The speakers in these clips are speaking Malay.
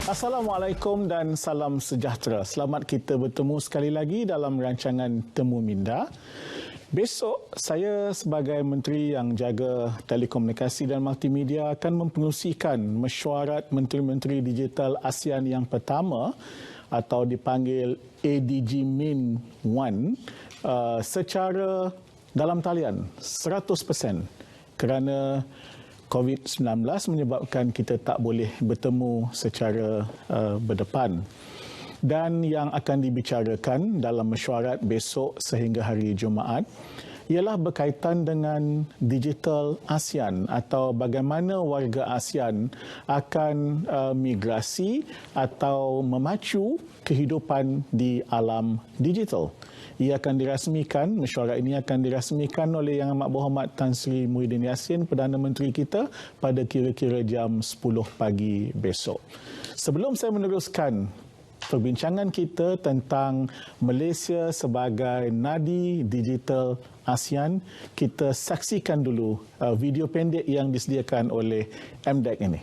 Assalamualaikum dan salam sejahtera. Selamat kita bertemu sekali lagi dalam rancangan Temu Minda. Besok, saya sebagai Menteri yang jaga telekomunikasi dan multimedia akan mempengerusikan mesyuarat Menteri-Menteri Digital ASEAN yang pertama atau dipanggil ADG Min 1 secara dalam talian 100% kerana COVID-19 menyebabkan kita tak boleh bertemu secara berdepan. Dan yang akan dibicarakan dalam mesyuarat besok sehingga hari Jumaat ialah berkaitan dengan digital ASEAN atau bagaimana warga ASEAN akan migrasi atau memacu kehidupan di alam digital. Ia akan dirasmikan, mesyuarat ini akan dirasmikan oleh Yang Amat Berhormat Tan Sri Muhyiddin Yassin, Perdana Menteri kita pada kira-kira jam 10 pagi besok. Sebelum saya meneruskan perbincangan kita tentang Malaysia sebagai nadi digital ASEAN, kita saksikan dulu video pendek yang disediakan oleh MDEC ini.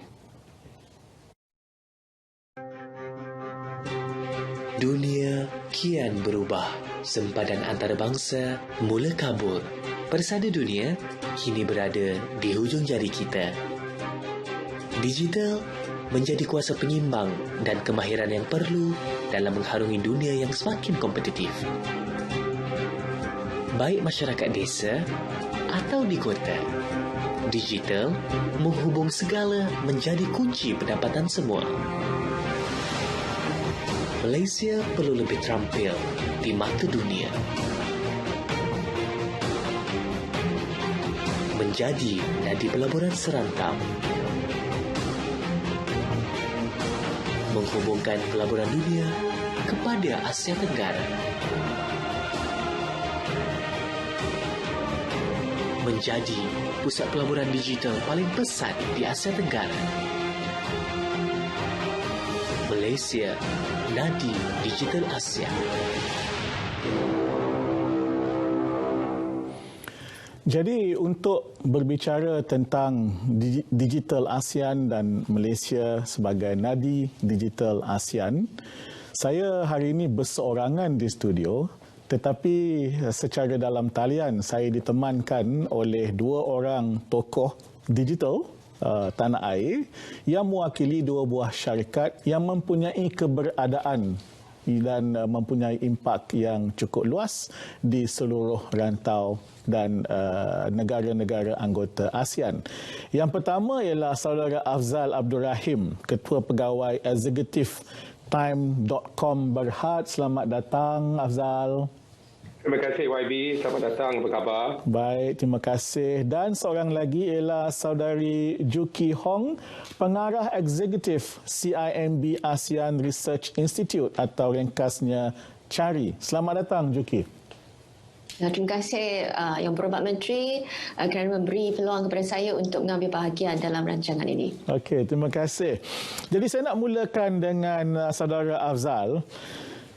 Dunia kian berubah. Sempadan antarabangsa mula kabur. Persada dunia kini berada di hujung jari kita. Digital menjadi kuasa penyimbang dan kemahiran yang perlu dalam mengharungi dunia yang semakin kompetitif. Baik masyarakat desa atau di kota, digital menghubung segala menjadi kunci pendapatan semua. Malaysia perlu lebih terampil di mata dunia. Menjadi nadi pelaburan serantau. Menghubungkan pelaburan dunia kepada Asia Tenggara. Menjadi pusat pelaburan digital paling pesat di Asia Tenggara. Malaysia, nadi digital ASEAN. Jadi untuk berbicara tentang digital ASEAN dan Malaysia sebagai nadi digital ASEAN, saya hari ini berseorangan di studio, tetapi secara dalam talian saya ditemankan oleh dua orang tokoh digital tanah air yang mewakili dua buah syarikat yang mempunyai keberadaan dan mempunyai impak yang cukup luas di seluruh rantau dan negara-negara anggota ASEAN. Yang pertama ialah saudara Afzal Abdul Rahim, Ketua Pegawai Eksekutif Time.com Berhad. Selamat datang Afzal. Terima kasih YB, selamat datang, apa khabar? Baik, terima kasih. Dan seorang lagi ialah saudari Juki Hong, Pengarah Eksekutif CIMB ASEAN Research Institute atau ringkasnya CARI. Selamat datang Juki. Terima kasih Yang Berhormat Menteri kerana memberi peluang kepada saya untuk mengambil bahagian dalam rancangan ini. Okey, terima kasih. Jadi saya nak mulakan dengan saudara Afzal.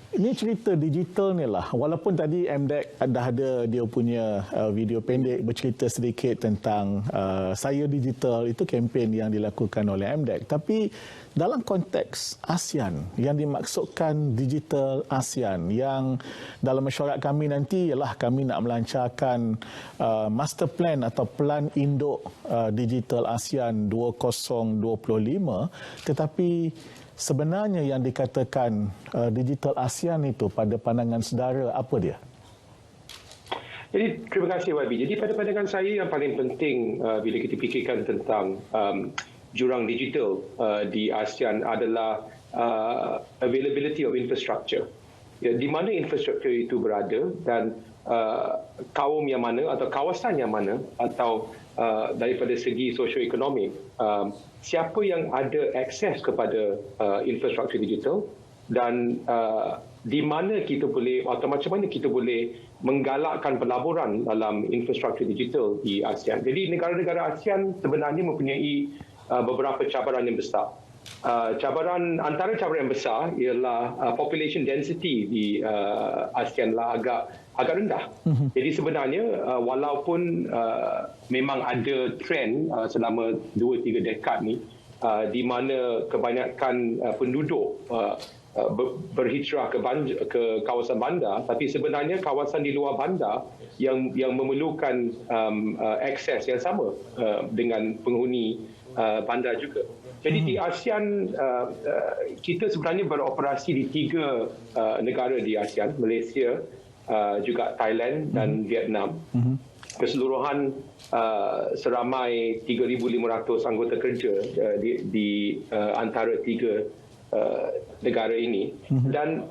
Ini cerita digital ni lah. Walaupun tadi MDEC dah ada dia punya video pendek bercerita sedikit tentang Saya Digital, itu kempen yang dilakukan oleh MDEC. Tapi dalam konteks ASEAN, yang dimaksudkan digital ASEAN, yang dalam mesyuarat kami nanti ialah kami nak melancarkan master plan atau plan induk digital ASEAN 2025, tetapi sebenarnya yang dikatakan digital ASEAN itu pada pandangan saudara apa dia? Jadi terima kasih YB. Jadi pada pandangan saya yang paling penting bila kita fikirkan tentang jurang digital di ASEAN adalah availability of infrastructure. Ya, di mana infrastruktur itu berada dan kaum yang mana atau kawasan yang mana atau daripada segi sosioekonomik, siapa yang ada akses kepada infrastruktur digital dan di mana kita boleh atau macam mana kita boleh menggalakkan pelaburan dalam infrastruktur digital di ASEAN. Jadi negara-negara ASEAN sebenarnya mempunyai beberapa cabaran yang besar. Antara cabaran yang besar ialah population density di ASEAN lah agak rendah. Jadi sebenarnya walaupun memang ada trend selama 2-3 dekad ni di mana kebanyakan penduduk berhijrah ke kawasan bandar, tapi sebenarnya kawasan di luar bandar yang memerlukan akses yang sama dengan penghuni bandar juga. Jadi di ASEAN kita sebenarnya beroperasi di 3 negara di ASEAN, Malaysia, juga Thailand dan Vietnam. Keseluruhan seramai 3,500 anggota kerja di antara 3 negara ini, dan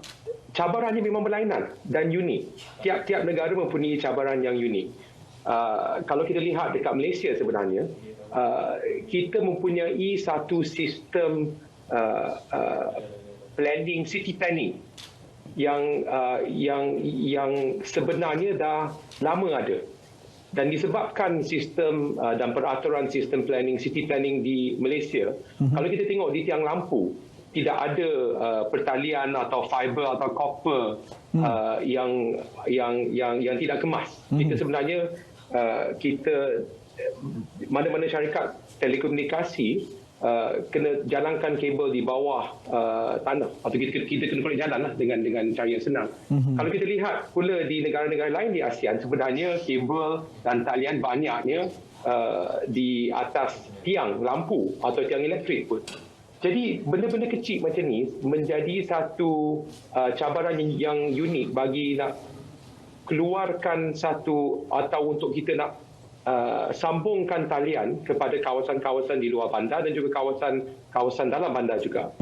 cabarannya memang berlainan dan unik. Tiap-tiap negara mempunyai cabaran yang unik. Kalau kita lihat dekat Malaysia sebenarnya, kita mempunyai satu sistem city planning yang sebenarnya dah lama ada. Dan disebabkan sistem dan peraturan sistem city planning di Malaysia, kalau kita tengok di tiang lampu, tidak ada pertalian atau fiber atau copper yang tidak kemas. Kita sebenarnya mana-mana syarikat telekomunikasi kena jalankan kabel di bawah tanah, atau kita kena korek jalan lah dengan cara yang senang. Kalau kita lihat pula di negara-negara lain di ASEAN, sebenarnya kabel dan talian banyaknya di atas tiang lampu atau tiang elektrik pun. Jadi benda-benda kecil macam ni menjadi satu cabaran yang unik bagi nak keluarkan satu, atau untuk kita nak sambungkan talian kepada kawasan-kawasan di luar bandar dan juga kawasan dalam bandar juga.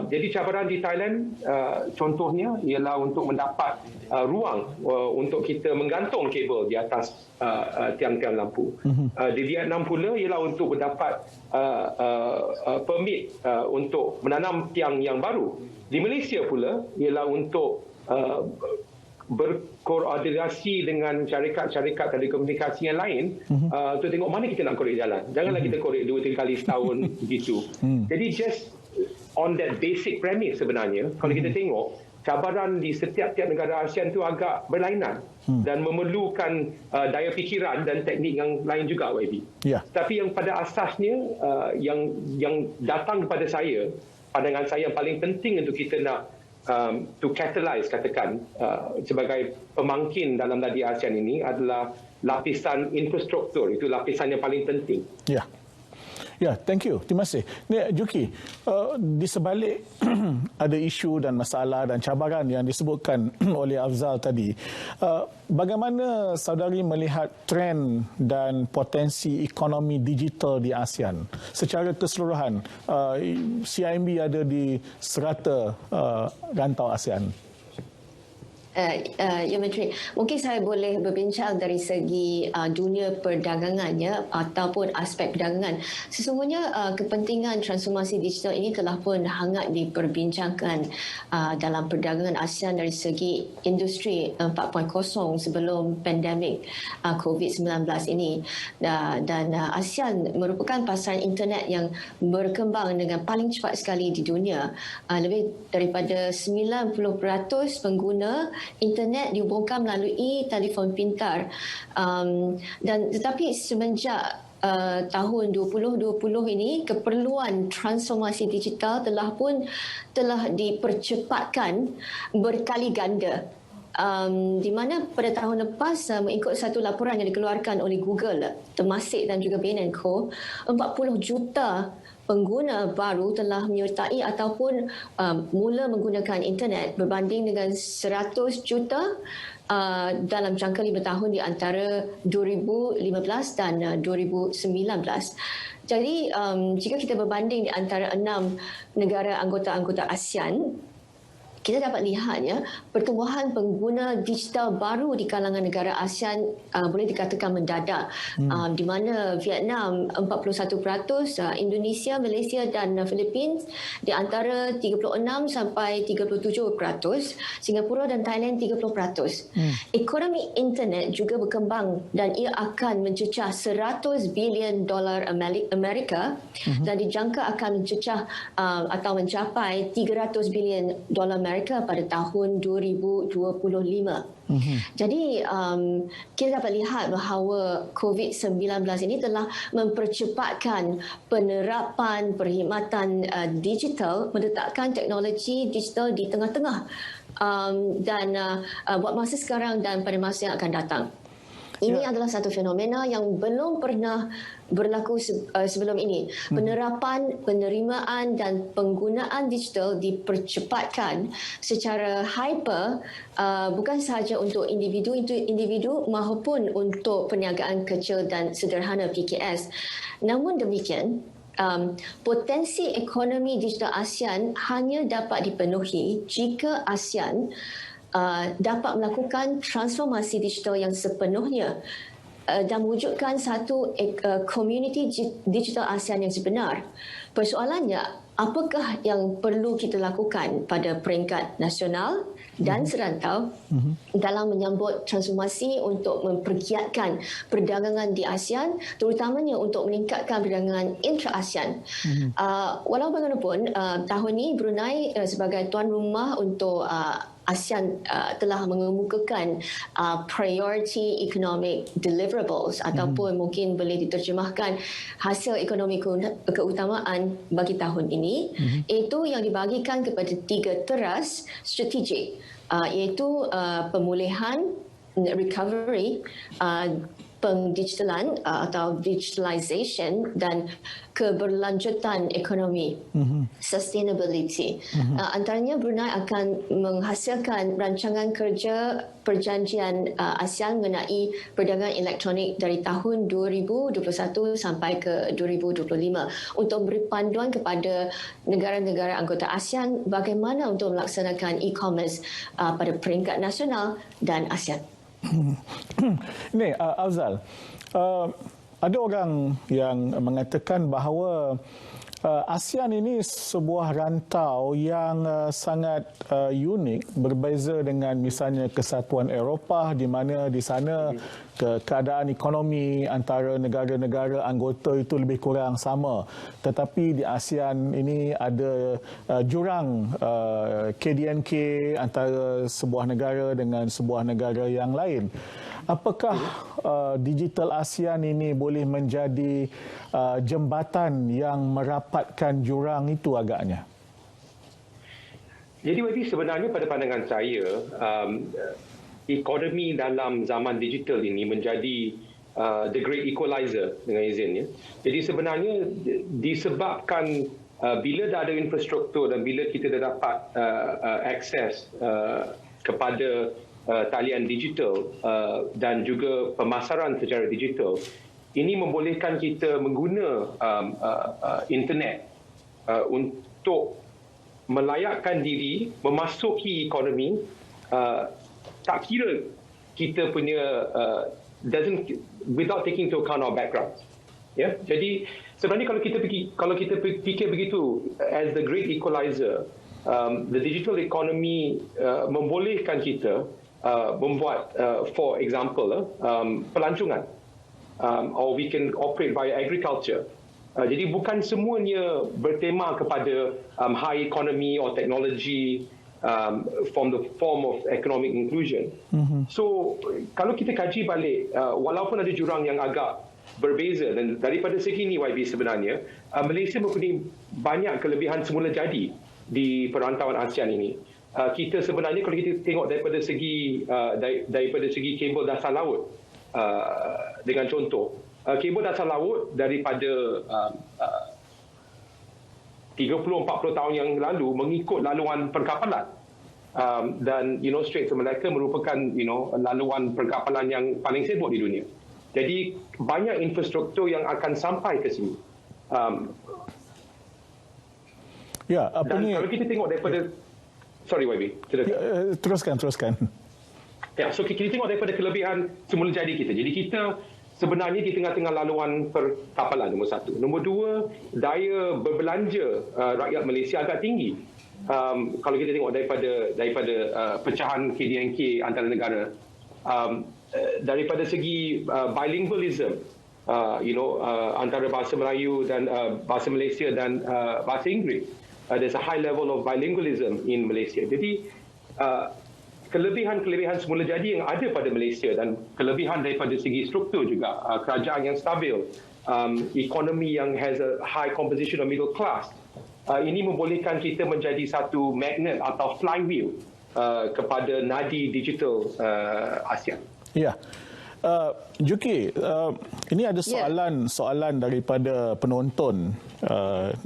Jadi cabaran di Thailand contohnya ialah untuk mendapat ruang untuk kita menggantung kabel di atas tiang-tiang lampu. Di Vietnam pula ialah untuk mendapat permit untuk menanam tiang yang baru. Di Malaysia pula ialah untuk berkoordinasi dengan syarikat-syarikat telekomunikasi yang lain untuk tengok mana kita nak korek jalan. Janganlah kita korek 2-3 kali setahun begitu. Jadi just on that basic premise sebenarnya, kalau kita tengok, cabaran di setiap-tiap negara ASEAN itu agak berlainan dan memerlukan daya fikiran dan teknik yang lain juga, YB. Tapi yang pada asasnya yang datang kepada saya, pandangan saya yang paling penting untuk kita nak to catalyze, katakan sebagai pemangkin dalam tadi ASEAN ini adalah lapisan infrastruktur. Itu lapisan yang paling penting. Ya, thank you. Terima kasih. Ni Juki, di sebalik ada isu dan masalah dan cabaran yang disebutkan oleh Afzal tadi, bagaimana saudari melihat trend dan potensi ekonomi digital di ASEAN secara keseluruhan? CIMB ada di serata rantau ASEAN. Ya Menteri, mungkin saya boleh berbincang dari segi dunia perdagangannya ataupun aspek perdagangan. Sesungguhnya kepentingan transformasi digital ini telah pun hangat diperbincangkan dalam perdagangan ASEAN dari segi industri 4.0 sebelum pandemik COVID-19 ini. Dan ASEAN merupakan pasaran internet yang berkembang dengan paling cepat sekali di dunia. Lebih daripada 90% pengguna internet dihubungkan melalui telefon pintar, dan tetapi semenjak tahun 2020 ini keperluan transformasi digital telah dipercepatkan berkali ganda. Di mana pada tahun lepas, mengikut satu laporan yang dikeluarkan oleh Google, Temasek dan juga Bain & Co, 40 juta pengguna baru telah menyertai ataupun mula menggunakan internet berbanding dengan 100 juta dalam jangka 5 tahun di antara 2015 dan 2019. Jadi jika kita berbanding di antara 6 negara anggota ASEAN, kita dapat lihat pertumbuhan pengguna digital baru di kalangan negara ASEAN boleh dikatakan mendadak, di mana Vietnam 41%, Indonesia, Malaysia dan Philippines di antara 36 sampai 37%, Singapura dan Thailand 30%. Ekonomi internet juga berkembang dan ia akan mencecah $100 bilion Amerika dan dijangka akan mencecah atau mencapai $300 bilion Amerika pada tahun 2025. Jadi kita dapat lihat bahawa COVID-19 ini telah mempercepatkan penerapan perkhidmatan digital, meletakkan teknologi digital di tengah-tengah dan buat masa sekarang dan pada masa yang akan datang. Ini adalah satu fenomena yang belum pernah berlaku sebelum ini. Penerapan, penerimaan dan penggunaan digital dipercepatkan secara hyper, bukan sahaja untuk individu maupun untuk perniagaan kecil dan sederhana PKS. Namun demikian, potensi ekonomi digital ASEAN hanya dapat dipenuhi jika ASEAN dapat melakukan transformasi digital yang sepenuhnya dan mewujudkan satu komuniti digital ASEAN yang sebenar. Persoalannya, apakah yang perlu kita lakukan pada peringkat nasional dan serantau dalam menyambut transformasi untuk mempergiatkan perdagangan di ASEAN, terutamanya untuk meningkatkan perdagangan intra-ASEAN. Walau bagaimanapun, tahun ini Brunei sebagai tuan rumah untuk ASEAN telah mengemukakan priority economic deliverables ataupun mungkin boleh diterjemahkan hasil ekonomi keutamaan bagi tahun ini, iaitu yang dibagikan kepada 3 teras strategik, iaitu pemulihan, recovery, pengdigitalan atau digitalization dan keberlanjutan ekonomi, sustainability. Antaranya Brunei akan menghasilkan rancangan kerja perjanjian ASEAN mengenai perdagangan elektronik dari tahun 2021 sampai ke 2025 untuk beri panduan kepada negara-negara anggota ASEAN bagaimana untuk melaksanakan e-commerce pada peringkat nasional dan ASEAN. Ini Afzal, ada orang yang mengatakan bahawa ASEAN ini sebuah rantau yang sangat unik, berbeza dengan misalnya Kesatuan Eropah di mana di sana keadaan ekonomi antara negara-negara anggota itu lebih kurang sama. Tetapi di ASEAN ini ada jurang KDNK antara sebuah negara dengan sebuah negara yang lain. Apakah digital ASEAN ini boleh menjadi jembatan yang merapatkan jurang itu agaknya? Jadi sebenarnya pada pandangan saya, ekonomi dalam zaman digital ini menjadi the great equalizer dengan izinnya. Jadi sebenarnya disebabkan bila dah ada infrastruktur dan bila kita dah dapat akses kepada talian digital dan juga pemasaran secara digital, ini membolehkan kita mengguna internet untuk melayakkan diri, memasuki ekonomi, tak kira kita punya without taking into account our background. Ya, jadi sebenarnya kalau kita fikir begitu as the great equalizer, the digital economy membolehkan kita membuat, for example, pelancongan, or we can operate via agriculture. Jadi bukan semuanya bertema kepada high economy or technology from the form of economic inclusion. So kalau kita kaji balik, walaupun ada jurang yang agak berbeza, dan daripada segi ini YB sebenarnya Malaysia mempunyai banyak kelebihan semula jadi di perantauan ASEAN ini. Kita sebenarnya kalau kita tengok daripada segi kabel dasar laut, dengan contoh kabel dasar laut daripada 30-40 tahun yang lalu mengikut laluan perkapalan, dan Strait of Malacca merupakan laluan perkapalan yang paling sibuk di dunia. Jadi banyak infrastruktur yang akan sampai ke sini. Dan kalau kita tengok daripada sorry YB, teruskan. Ya, so kita tengok daripada kelebihan semula jadi kita. Jadi kita sebenarnya di tengah-tengah laluan perkapalan, nombor satu. Nombor dua, daya berbelanja rakyat Malaysia agak tinggi. Kalau kita tengok daripada pecahan KDNK antara negara, daripada segi bilingualism, antara bahasa Melayu dan bahasa Malaysia dan bahasa Inggeris, there's a high level of bilingualism in Malaysia. Jadi kelebihan-kelebihan semula jadi yang ada pada Malaysia dan kelebihan daripada segi struktur juga, kerajaan yang stabil, ekonomi yang has a high composition of middle class, ini membolehkan kita menjadi satu magnet atau flywheel kepada nadi digital ASEAN. Ya. Juki, ini ada soalan daripada penonton.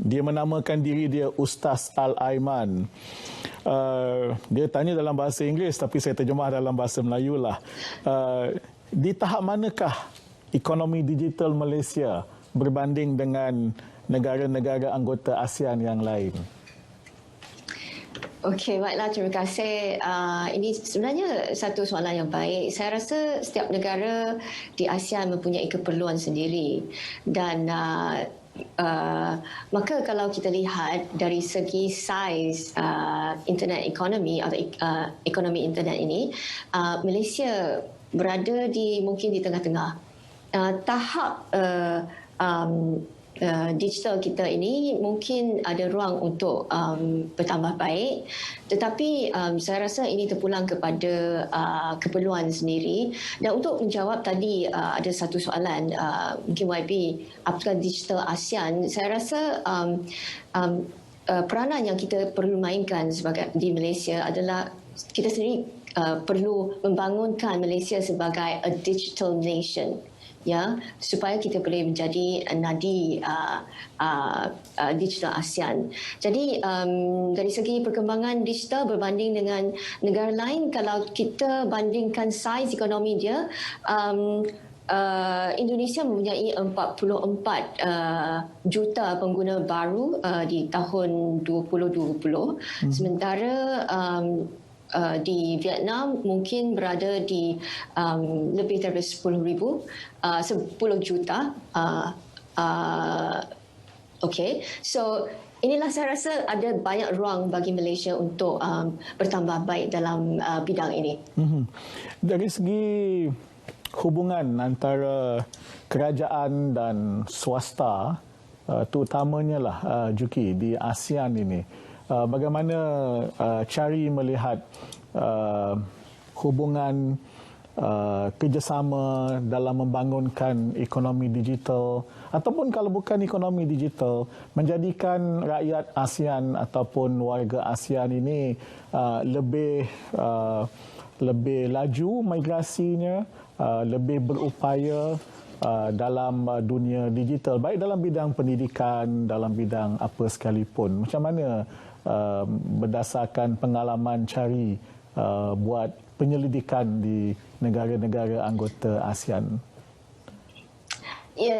Dia menamakan diri dia Ustaz Al-Aiman. Dia tanya dalam bahasa Inggeris tapi saya terjemah dalam bahasa Melayu lah. Di tahap manakah ekonomi digital Malaysia berbanding dengan negara-negara anggota ASEAN yang lain? Okey, baiklah, terima kasih. Ini sebenarnya satu soalan yang baik. Saya rasa setiap negara di ASEAN mempunyai keperluan sendiri dan maka kalau kita lihat dari segi saiz internet ekonomi atau ekonomi internet ini, Malaysia berada mungkin di tengah-tengah. Tahap digital kita ini mungkin ada ruang untuk bertambah baik, tetapi saya rasa ini terpulang kepada keperluan sendiri. Dan untuk menjawab tadi ada satu soalan, mungkin YB, apakah digital ASEAN, saya rasa peranan yang kita perlu mainkan di Malaysia adalah kita sendiri perlu membangunkan Malaysia sebagai a digital nation, ya, supaya kita boleh menjadi nadi digital ASEAN. Jadi dari segi perkembangan digital berbanding dengan negara lain, kalau kita bandingkan saiz ekonomi dia, Indonesia mempunyai 44 juta pengguna baru di tahun 2020, sementara di Vietnam mungkin berada di lebih daripada 10 juta. Okey, so inilah saya rasa ada banyak ruang bagi Malaysia untuk bertambah baik dalam bidang ini. Dari segi hubungan antara kerajaan dan swasta, terutamanya lah Juki di ASEAN ini, bagaimana Chari melihat hubungan kerjasama dalam membangunkan ekonomi digital, ataupun kalau bukan ekonomi digital, menjadikan rakyat ASEAN ataupun warga ASEAN ini lebih laju migrasinya, lebih berupaya dalam dunia digital, baik dalam bidang pendidikan, dalam bidang apa sekalipun. Macam mana berdasarkan pengalaman Chari buat penyelidikan di negara-negara anggota ASEAN? Ya,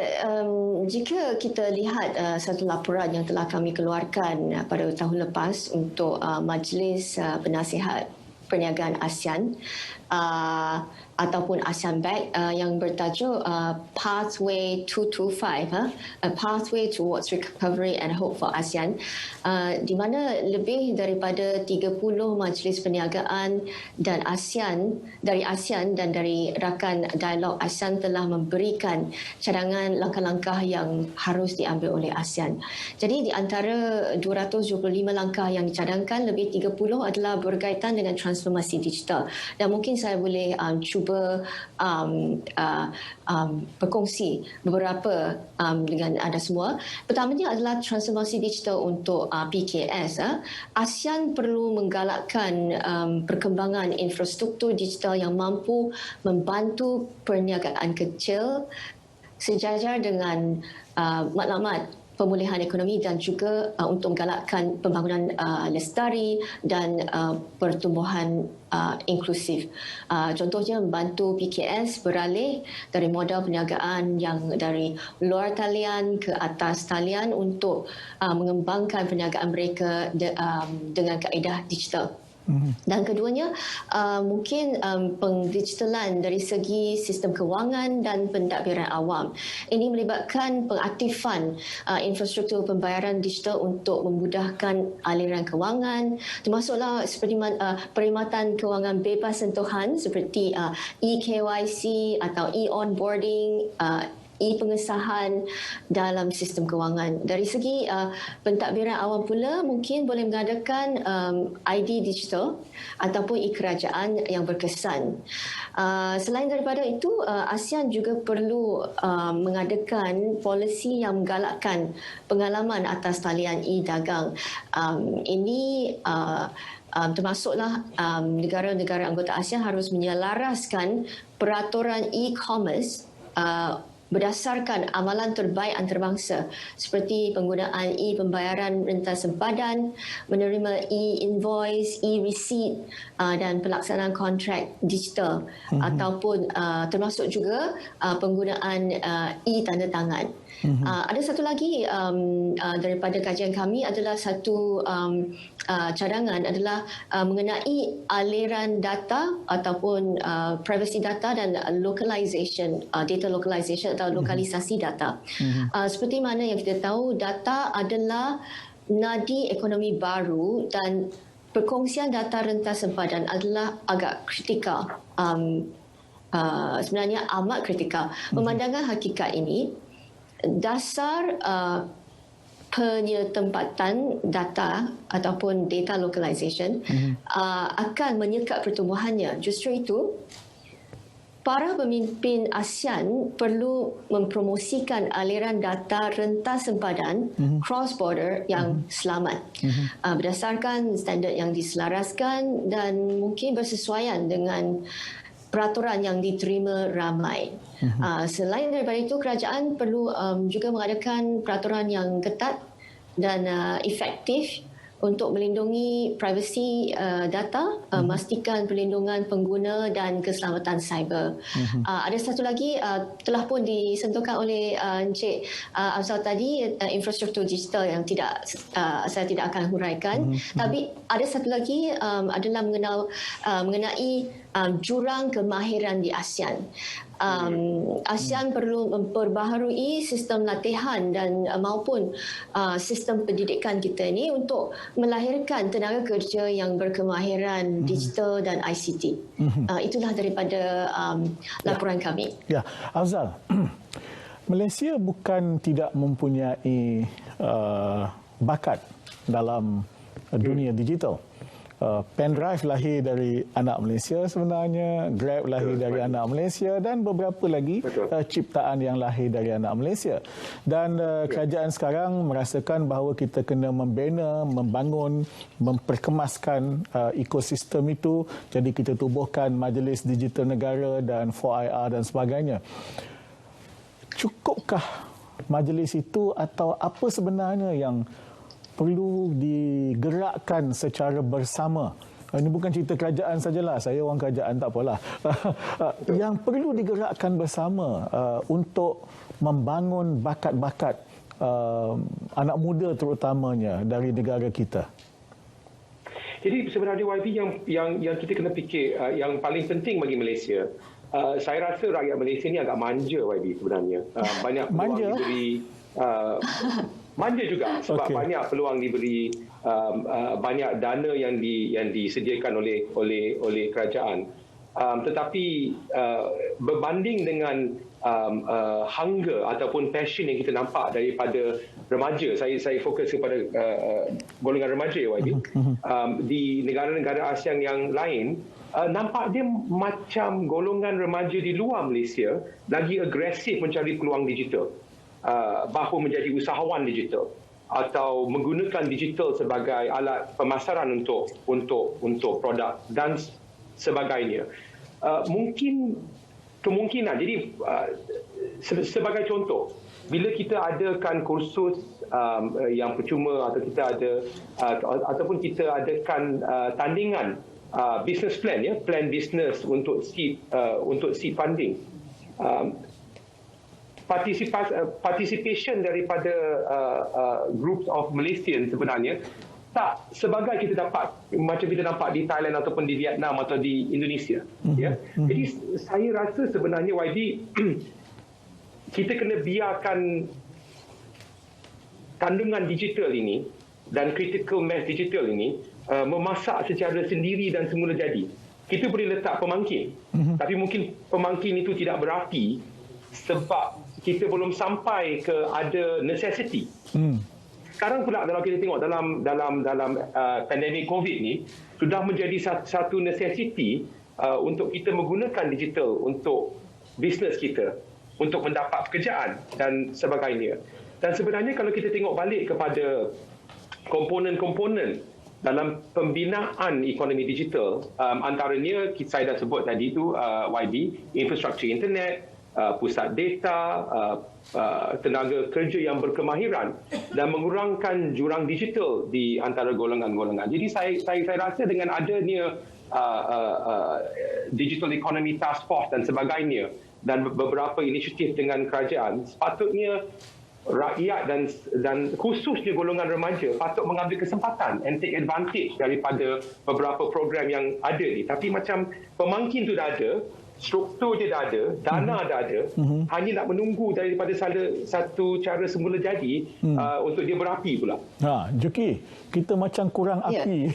jika kita lihat satu laporan yang telah kami keluarkan pada tahun lepas untuk Majlis Penasihat Perniagaan ASEAN ataupun ASEAN Bank yang bertajuk Pathway 225, a Pathway Towards Recovery and Hope for ASEAN, di mana lebih daripada 30 majlis perniagaan dan dari ASEAN dan dari rakan dialog ASEAN telah memberikan cadangan langkah-langkah yang harus diambil oleh ASEAN. Jadi di antara 225 langkah yang dicadangkan, lebih 30 adalah berkaitan dengan transformasi digital. Dan mungkin saya boleh cuba berkongsi beberapa dengan anda semua. Pertamanya adalah transformasi digital untuk PKS. ASEAN perlu menggalakkan perkembangan infrastruktur digital yang mampu membantu perniagaan kecil sejajar dengan matlamat pemulihan ekonomi dan juga untuk menggalakkan pembangunan lestari dan pertumbuhan inklusif. Contohnya membantu PKS beralih dari modal perniagaan yang dari luar talian ke atas talian untuk mengembangkan perniagaan mereka dengan kaedah digital. Dan keduanya, mungkin pengdigitalan dari segi sistem kewangan dan pentadbiran awam. Ini melibatkan pengaktifan infrastruktur pembayaran digital untuk memudahkan aliran kewangan, termasuklah seperti perkhidmatan kewangan bebas sentuhan seperti eKYC atau e-onboarding, e-pengesahan dalam sistem kewangan. Dari segi pentadbiran awam pula mungkin boleh mengadakan ID digital ataupun e-kerajaan yang berkesan. Selain daripada itu, ASEAN juga perlu mengadakan polisi yang menggalakkan pengalaman atas talian e-dagang. Ini termasuklah negara-negara anggota ASEAN harus menyelaraskan peraturan e-commerce berdasarkan amalan terbaik antarabangsa seperti penggunaan e-pembayaran rentas sempadan, menerima e-invoice, e-receipt dan pelaksanaan kontrak digital ataupun termasuk juga penggunaan e-tanda tangan. Ada satu lagi daripada kajian kami adalah satu cadangan adalah mengenai aliran data ataupun privacy data dan localization, data localization atau lokalisasi data. Seperti mana yang kita tahu, data adalah nadi ekonomi baru dan perkongsian data rentas sempadan adalah agak kritikal. Sebenarnya amat kritikal. Memandangkan hakikat ini, dasar penyetempatan data ataupun data localization akan menyekat pertumbuhannya. Justru itu, para pemimpin ASEAN perlu mempromosikan aliran data rentas sempadan cross-border yang selamat berdasarkan standard yang diselaraskan dan mungkin bersesuaian dengan peraturan yang diterima ramai. Selain daripada itu, kerajaan perlu juga mengadakan peraturan yang ketat dan efektif untuk melindungi privasi data, memastikan perlindungan pengguna dan keselamatan cyber. Ada satu lagi telah pun disentuhkan oleh Encik Afzal tadi, infrastruktur digital yang saya tidak akan huraikan. Tapi ada satu lagi adalah mengenai jurang kemahiran di ASEAN. ASEAN perlu memperbaharui sistem latihan dan maupun sistem pendidikan kita ini untuk melahirkan tenaga kerja yang berkemahiran digital dan ICT. Itulah daripada laporan kami. Ya, Afzal, Malaysia bukan tidak mempunyai bakat dalam dunia digital. Pendrive lahir dari anak Malaysia sebenarnya, Grab lahir dari anak Malaysia dan beberapa lagi ciptaan yang lahir dari anak Malaysia. Dan kerajaan sekarang merasakan bahawa kita kena membina, membangun, memperkemaskan ekosistem itu. Jadi kita tubuhkan Majlis Digital Negara dan 4IR dan sebagainya. Cukupkah majlis itu atau apa sebenarnya yang perlu digerakkan secara bersama? Ini bukan cerita kerajaan sajalah, saya orang kerajaan tak apalah. Yang perlu digerakkan bersama untuk membangun bakat-bakat anak muda terutamanya dari negara kita. Jadi sebenarnya YB yang kita kena fikir yang paling penting bagi Malaysia, saya rasa rakyat Malaysia ni agak manja YB sebenarnya. Banyak peluang diberi manja juga sebab banyak peluang diberi, banyak dana yang disediakan oleh kerajaan. Tetapi berbanding dengan hunger ataupun passion yang kita nampak daripada remaja, saya fokus kepada golongan remaja YB, di negara-negara ASEAN yang lain, nampak dia macam golongan remaja di luar Malaysia lagi agresif mencari peluang digital. Bahawa menjadi usahawan digital atau menggunakan digital sebagai alat pemasaran untuk produk dan sebagainya. Mungkin kemungkinan, jadi sebagai contoh, bila kita adakan kursus yang percuma atau kita ada ataupun kita adakan tandingan business plan, plan business untuk seed funding, participation daripada groups of Malaysian sebenarnya tak sebagai kita dapat macam kita nampak di Thailand ataupun di Vietnam atau di Indonesia. Jadi saya rasa sebenarnya YB kita kena biarkan kandungan digital ini dan critical mass digital ini memasak secara sendiri dan semula jadi. Kita boleh letak pemangkin, tapi mungkin pemangkin itu tidak berapi sebab kita belum sampai ke ada necessity. Sekarang pula kalau kita tengok dalam pandemik COVID ni sudah menjadi satu necessity untuk kita menggunakan digital untuk bisnes kita, untuk mendapat pekerjaan dan sebagainya. Dan sebenarnya kalau kita tengok balik kepada komponen-komponen dalam pembinaan ekonomi digital, antaranya saya dah sebut tadi tu YB, infrastruktur internet, pusat data, tenaga kerja yang berkemahiran dan mengurangkan jurang digital di antara golongan-golongan. Jadi saya rasa dengan adanya Digital Economy Task Force dan sebagainya dan beberapa inisiatif dengan kerajaan, sepatutnya rakyat dan khususnya golongan remaja patut mengambil kesempatan and take advantage daripada beberapa program yang ada ni. Tapi macam pemangkin tu dah ada, struktur dia dah ada, dana dah ada, hanya nak menunggu daripada satu cara semula jadi untuk dia berapi pula. Juki, kita macam kurang api.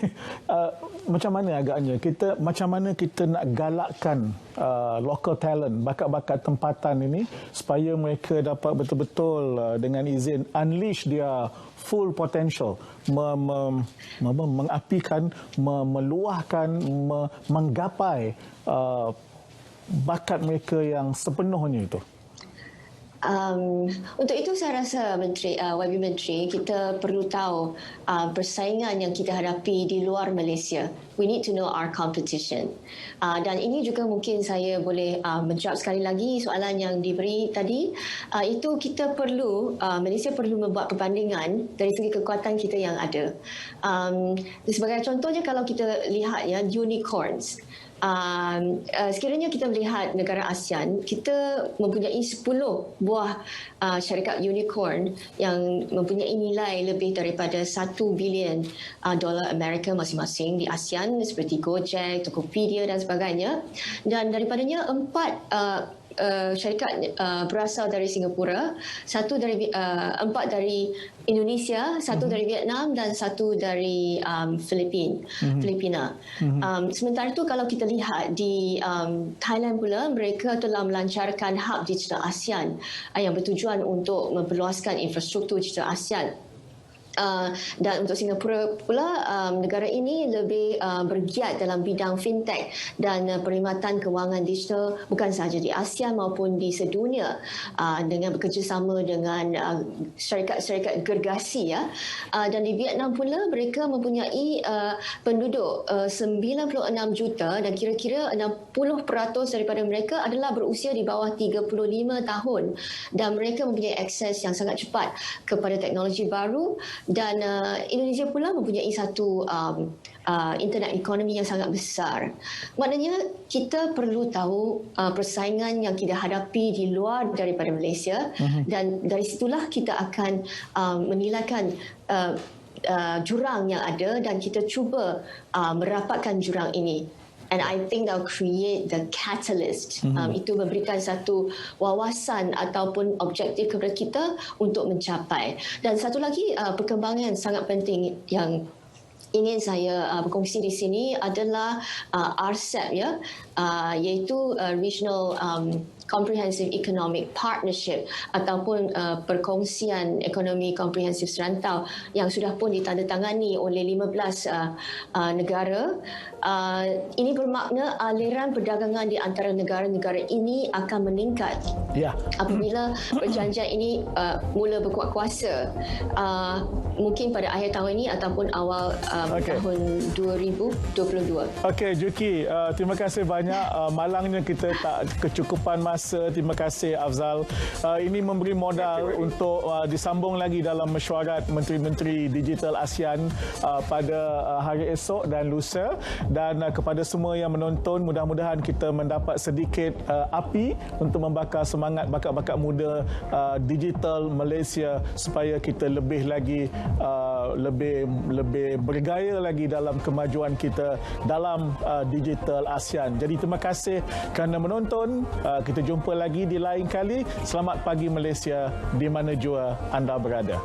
Macam mana agaknya? Macam mana kita nak galakkan local talent, bakat-bakat tempatan ini supaya mereka dapat betul-betul dengan izin unleash dia full potential, mengapikan, meluahkan, menggapai bakat mereka yang sepenuhnya itu? Untuk itu saya rasa YB Menteri, kita perlu tahu persaingan yang kita hadapi di luar Malaysia. We need to know our competition. Dan ini juga mungkin saya boleh menjawab sekali lagi soalan yang diberi tadi. Itu kita perlu, Malaysia perlu membuat perbandingan dari segi kekuatan kita yang ada. Sebagai contohnya kalau kita lihat unicorns. Sekiranya kita melihat negara ASEAN, kita mempunyai 10 buah syarikat unicorn yang mempunyai nilai lebih daripada $1 bilion Amerika masing-masing di ASEAN, seperti Gojek, Tokopedia dan sebagainya. Dan daripadanya 4 syarikat berasal dari Singapura, 4 dari Indonesia, 1 dari Vietnam dan 1 dari Filipina. Sementara itu kalau kita lihat di Thailand pula, mereka telah melancarkan hub digital ASEAN yang bertujuan untuk memperluaskan infrastruktur digital ASEAN. Dan untuk Singapura pula, negara ini lebih bergiat dalam bidang fintech dan perkhidmatan kewangan digital bukan sahaja di ASEAN maupun di sedunia, dengan bekerjasama dengan syarikat-syarikat gergasi dan di Vietnam pula mereka mempunyai penduduk 96 juta dan kira-kira 60% daripada mereka adalah berusia di bawah 35 tahun dan mereka mempunyai akses yang sangat cepat kepada teknologi baru. Dan Indonesia pula mempunyai satu internet ekonomi yang sangat besar. Maknanya kita perlu tahu persaingan yang kita hadapi di luar daripada Malaysia dan dari situlah kita akan menilaikan jurang yang ada dan kita cuba merapatkan jurang ini. And I think they'll create the catalyst. Itu memberikan satu wawasan ataupun objektif kepada kita untuk mencapai. Dan satu lagi perkembangan sangat penting yang ingin saya berkongsi di sini adalah RCEP, iaitu Regional Comprehensive Economic Partnership ataupun perkongsian ekonomi komprehensif serantau yang sudah pun ditandatangani oleh 15 negara. Ini bermakna aliran perdagangan di antara negara-negara ini akan meningkat apabila perjanjian ini mula berkuat kuasa, mungkin pada akhir tahun ini ataupun awal tahun 2022. Okey, Juki, terima kasih banyak. Malangnya kita tak kecukupan masa. Terima kasih, Afzal. Ini memberi modal untuk disambung lagi dalam mesyuarat Menteri-Menteri Digital ASEAN pada hari esok dan lusa. Dan kepada semua yang menonton, mudah-mudahan kita mendapat sedikit api untuk membakar semangat bakat-bakat muda digital Malaysia supaya kita lebih lagi lebih bergaya lagi dalam kemajuan kita dalam digital ASEAN. Jadi terima kasih kerana menonton. Kita jumpa lagi di lain kali. Selamat pagi Malaysia di mana jua anda berada.